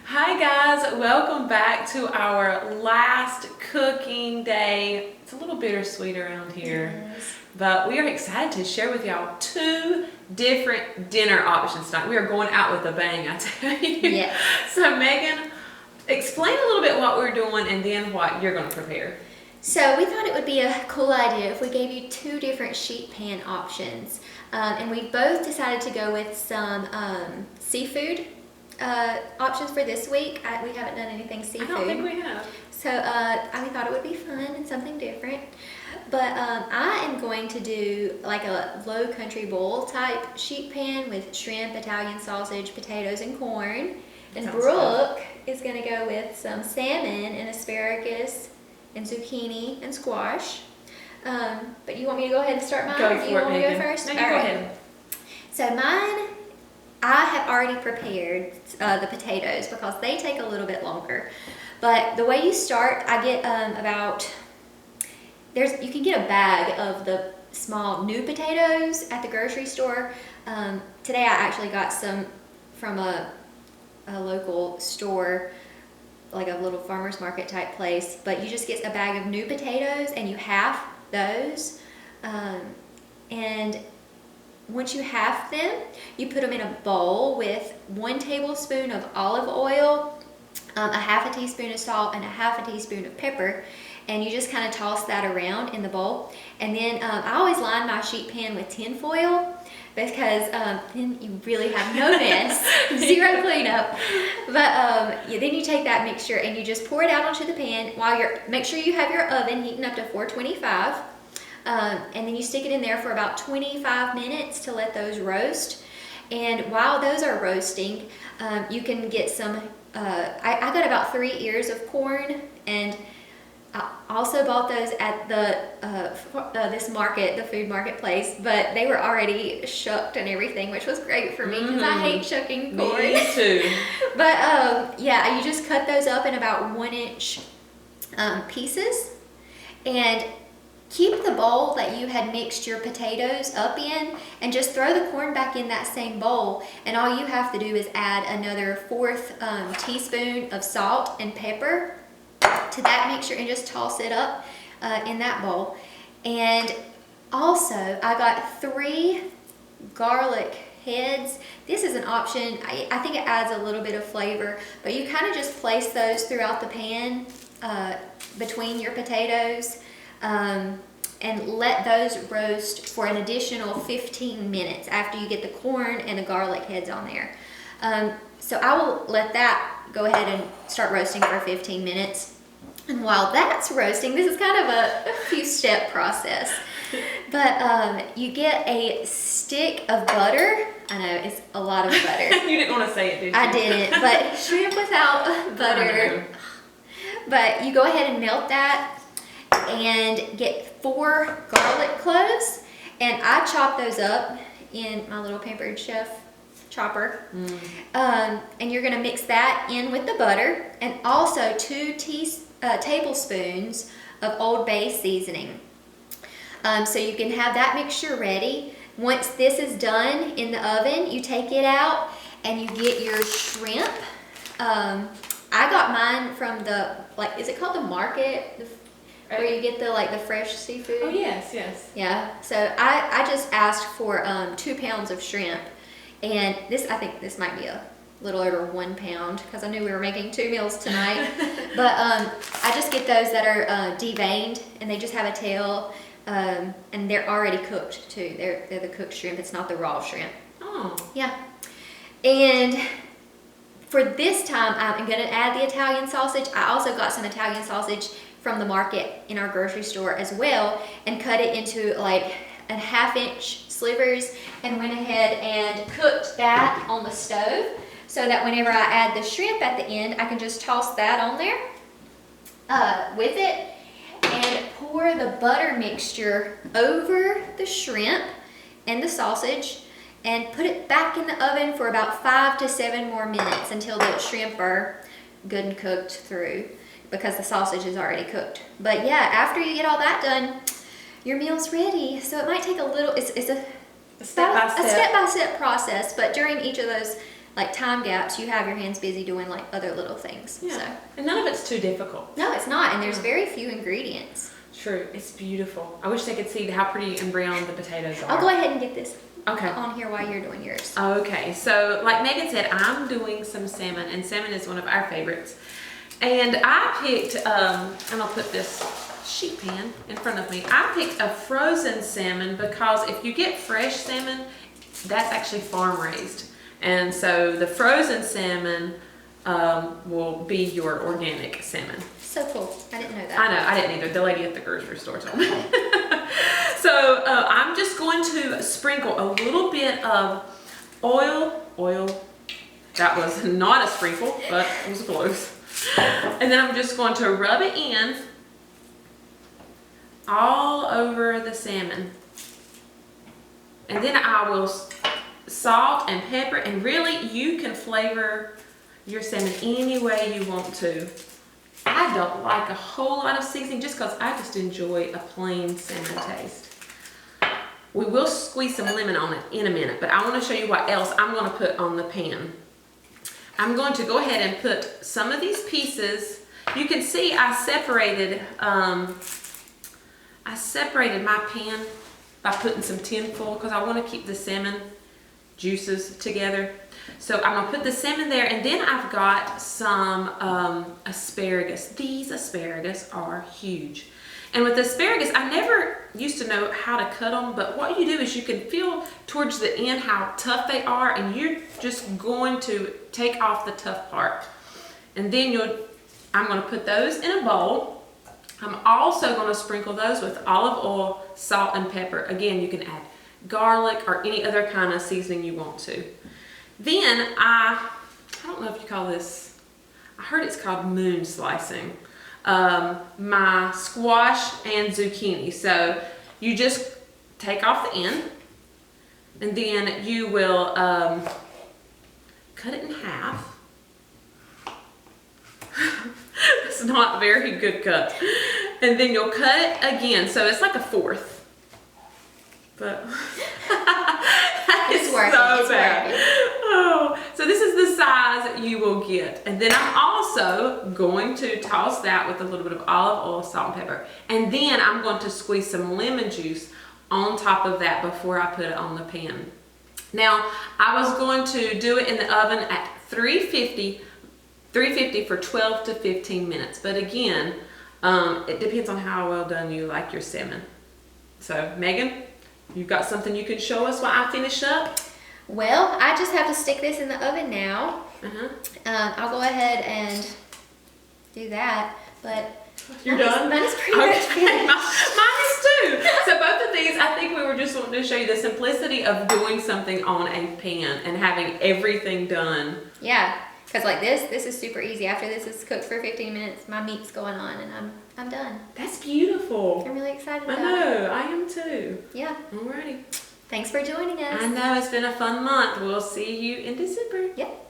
Hi guys, welcome back to our last cooking day. It's a little bittersweet around here, but we are excited to share with y'all two different dinner options tonight. We are going out with a bang, I tell you. Yes. So Megan, explain a little bit what we're doing and then what you're going to prepare. So we thought it would be a cool idea if we gave you two different sheet pan options. And we both decided to go with some seafood options for this week. We haven't done anything seafood. I don't think we have. So we thought it would be fun and something different. But I am going to do like a low country bowl type sheet pan with shrimp, Italian sausage, potatoes, and corn. And Sounds Brooke is going to go with some salmon and asparagus and zucchini and squash. But you want me to go ahead and start mine? Go or do you for it, want me to go Megan. first? No, you All go right. ahead. So mine, I have already prepared the potatoes because they take a little bit longer. But the way you start, I get you can get a bag of the small new potatoes at the grocery store. Today I actually got some from a local store, like a little farmer's market type place, but you just get a bag of new potatoes and you half those. And once you half them, you put them in a bowl with 1 tablespoon of olive oil, a half a teaspoon of salt, and a half a teaspoon of pepper. And you just kind of toss that around in the bowl. And then I always line my sheet pan with tin foil because then you really have no mess, zero cleanup. But then you take that mixture and you just pour it out onto the pan while make sure you have your oven heating up to 425. And then you stick it in there for about 25 minutes to let those roast. And while those are roasting, you can get some, I got about 3 ears of corn, and I also bought those at this market, the food marketplace, but they were already shucked and everything, which was great for me because I hate shucking corn. Me too. But yeah, you just cut those up in about 1-inch pieces, and keep the bowl that you had mixed your potatoes up in and just throw the corn back in that same bowl. And all you have to do is add another 1/4 teaspoon of salt and pepper to that mixture and just toss it up in that bowl. And also I got 3 garlic heads. This is an option. I think it adds a little bit of flavor, but you kind of just place those throughout the pan between your potatoes. And let those roast for an additional 15 minutes after you get the corn and the garlic heads on there. So I will let that go ahead and start roasting for 15 minutes. And while that's roasting, this is kind of a few step process. But you get a stick of butter. I know, it's a lot of butter. You didn't want to say it, did you? I didn't, but shrimp without butter. But you go ahead and melt that and get 4 garlic cloves, and I chop those up in my little Pampered Chef chopper. And you're going to mix that in with the butter, and also 2 tablespoons of Old Bay seasoning. So you can have that mixture ready. Once this is done in the oven, you take it out and you get your shrimp. I got mine from is it called the market? Where you get the fresh seafood? Oh, yes. Yeah, so I just asked for 2 pounds of shrimp, and I think this might be a little over 1 pound because I knew we were making 2 meals tonight. But I just get those that are deveined, and they just have a tail, and they're already cooked too. They're the cooked shrimp. It's not the raw shrimp. Oh. Yeah. And for this time, I'm going to add the Italian sausage. I also got some Italian sausage from the market in our grocery store as well, and cut it into like a 1/2-inch slivers, and went ahead and cooked that on the stove so that whenever I add the shrimp at the end, I can just toss that on there with it and pour the butter mixture over the shrimp and the sausage and put it back in the oven for about 5 to 7 more minutes until the shrimp are good and cooked through, because the sausage is already cooked. But yeah, after you get all that done, your meal's ready. So it might take a little, it's a step-by-step process, but during each of those like time gaps, you have your hands busy doing like other little things. Yeah. So And none of it's too difficult. no, it's not, and there's very few ingredients. True. It's beautiful. I wish they could see how pretty and brown the potatoes are. I'll go ahead and get this Okay. on here while you're doing yours. Okay, so like Megan said, I'm doing some salmon, and salmon is one of our favorites. And I picked, and I'll put this sheet pan in front of me. I picked a frozen salmon because if you get fresh salmon, that's actually farm raised. And so the frozen salmon will be your organic salmon. So cool. I didn't know that. I know, I didn't either. The lady at the grocery store told me. So I'm just going to sprinkle a little bit of oil. That was not a sprinkle, but it was close. And then I'm just going to rub it in all over the salmon. And then I will salt and pepper, and really you can flavor your salmon any way you want to. I don't like a whole lot of seasoning just because I just enjoy a plain salmon taste. We will squeeze some lemon on it in a minute, but I want to show you what else I'm going to put on the pan. I'm going to go ahead and put some of these pieces. You can see I separated my pan by putting some tin foil because I want to keep the salmon juices together. So I'm going to put the salmon there, and then I've got some asparagus. These asparagus are huge. And with asparagus, I never used to know how to cut them, but what you do is you can feel towards the end how tough they are, and you're just going to take off the tough part. And then I'm going to put those in a bowl. I'm also going to sprinkle those with olive oil, salt, and pepper. Again, you can add garlic or any other kind of seasoning you want to. Then I don't know if you call this, I heard it's called moon slicing. My squash and zucchini. So you just take off the end, and then you will cut it in half. It's not a very good cut. And then you'll cut it again. So it's like a fourth. But It's working. so bad. Oh, so this is the size you will get. And then I'm also going to toss that with a little bit of olive oil, salt, and pepper. And then I'm going to squeeze some lemon juice on top of that before I put it on the pan. Now, I was going to do it in the oven at 350 for 12 to 15 minutes. But again, it depends on how well done you like your salmon. So, Megan, you've got something you can show us while I finish up? Well, I just have to stick this in the oven now. Uh-huh. I'll go ahead and do that, but You're done? Mine is pretty much finished. Mine is too. So both of these, I think we were just wanting to show you the simplicity of doing something on a pan and having everything done. Yeah, because like this is super easy. After this is cooked for 15 minutes, my meat's going on, and I'm done. That's beautiful. I'm really excited I about know, I am too. it. Yeah. Alrighty. Thanks for joining us. I know, it's been a fun month. We'll see you in December. Yep.